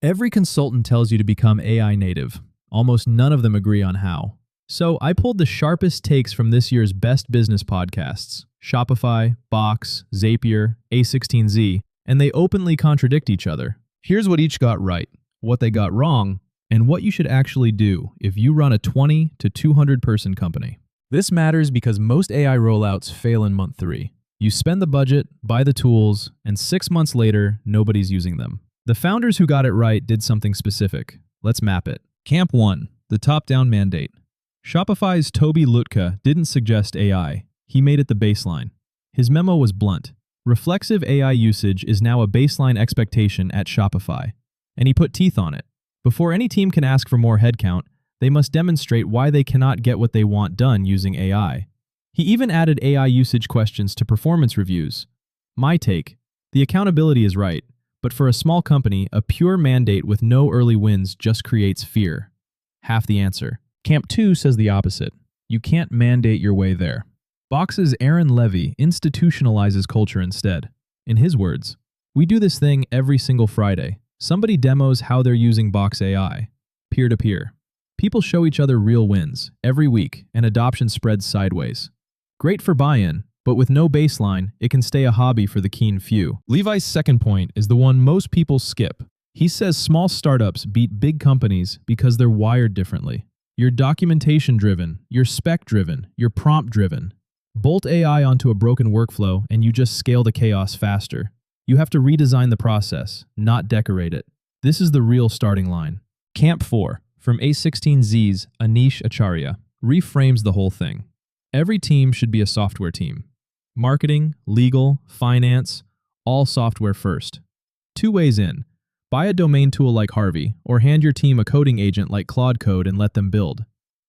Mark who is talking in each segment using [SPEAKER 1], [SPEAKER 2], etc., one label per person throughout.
[SPEAKER 1] Every consultant tells you to become AI native. Almost none of them agree on how. So I pulled the sharpest takes from this year's best business podcasts, Shopify, Box, Zapier, A16Z, and they openly contradict each other. Here's what each got right, what they got wrong, and what you should actually do if you run a 20 to 200 person company. This matters because most AI rollouts fail in month 3. You spend the budget, buy the tools, and 6 months later, nobody's using them. The founders who got it right did something specific. Let's map it. Camp 1, the top-down mandate. Shopify's Tobi Lütke didn't suggest AI. He made it the baseline. His memo was blunt. Reflexive AI usage is now a baseline expectation at Shopify. And he put teeth on it. Before any team can ask for more headcount, they must demonstrate why they cannot get what they want done using AI. He even added AI usage questions to performance reviews. My take, the accountability is right, but for a small company, a pure mandate with no early wins just creates fear. Half the answer. Camp 2 says the opposite. You can't mandate your way there. Box's Levie institutionalizes culture instead. In his words, we do this thing every single Friday. Somebody demos how they're using Box AI, peer-to-peer. People show each other real wins every week, and adoption spreads sideways. Great for buy-in, but with no baseline, it can stay a hobby for the keen few. Levi's second point is the one most people skip. He says small startups beat big companies because they're wired differently. You're documentation-driven, you're spec-driven, you're prompt-driven. Bolt AI onto a broken workflow and you just scale the chaos faster. You have to redesign the process, not decorate it. This is the real starting line. Camp 4, from A16Z's Anish Acharya, reframes the whole thing. Every team should be a software team. Marketing, legal, finance, all software first. 2 ways in. Buy a domain tool like Harvey, or hand your team a coding agent like Claude Code and let them build.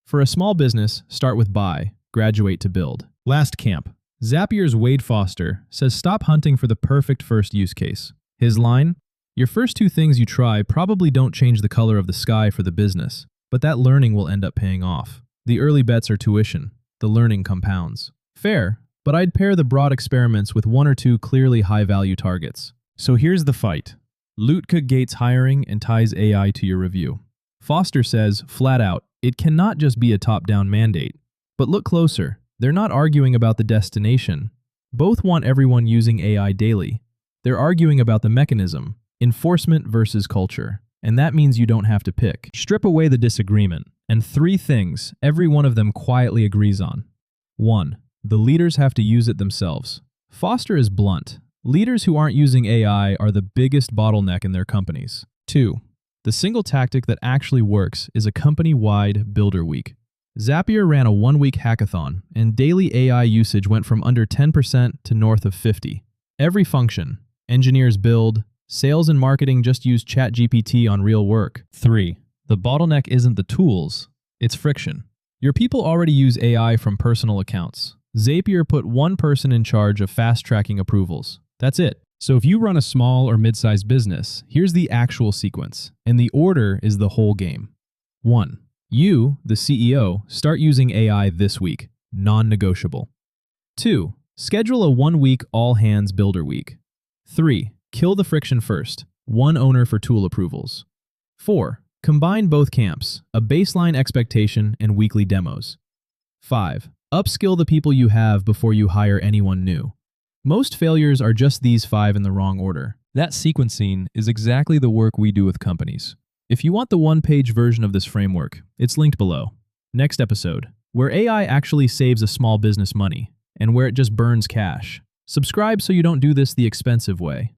[SPEAKER 1] For a small business, start with buy, graduate to build. Last camp. Zapier's Wade Foster says stop hunting for the perfect first use case. His line, your first 2 things you try probably don't change the color of the sky for the business, but that learning will end up paying off. The early bets are tuition. The learning compounds. Fair, but I'd pair the broad experiments with 1 or 2 clearly high-value targets. So here's the fight. Lütke gates hiring and ties AI to your review. Foster says, flat out, it cannot just be a top-down mandate. But look closer. They're not arguing about the destination. Both want everyone using AI daily. They're arguing about the mechanism, enforcement versus culture. And that means you don't have to pick. Strip away the disagreement, and 3 things every one of them quietly agrees on. 1. The leaders have to use it themselves. Foster is blunt. Leaders who aren't using AI are the biggest bottleneck in their companies. 2. The single tactic that actually works is a company-wide builder week. Zapier ran a 1-week hackathon, and daily AI usage went from under 10% to north of 50%. Every function, engineers build, sales and marketing just use ChatGPT on real work. 3. The bottleneck isn't the tools, it's friction. Your people already use AI from personal accounts. Zapier put 1 person in charge of fast-tracking approvals. That's it. So if you run a small or mid-sized business, here's the actual sequence, and the order is the whole game. 1. You, the CEO, start using AI this week, non-negotiable. 2. Schedule a 1-week all-hands builder week. 3. Kill the friction first, 1 owner for tool approvals. 4. Combine both camps, a baseline expectation and weekly demos. 5. Upskill the people you have before you hire anyone new. Most failures are just these 5 in the wrong order. That sequencing is exactly the work we do with companies. If you want the 1-page version of this framework, it's linked below. Next episode, where AI actually saves a small business money, and where it just burns cash. Subscribe so you don't do this the expensive way.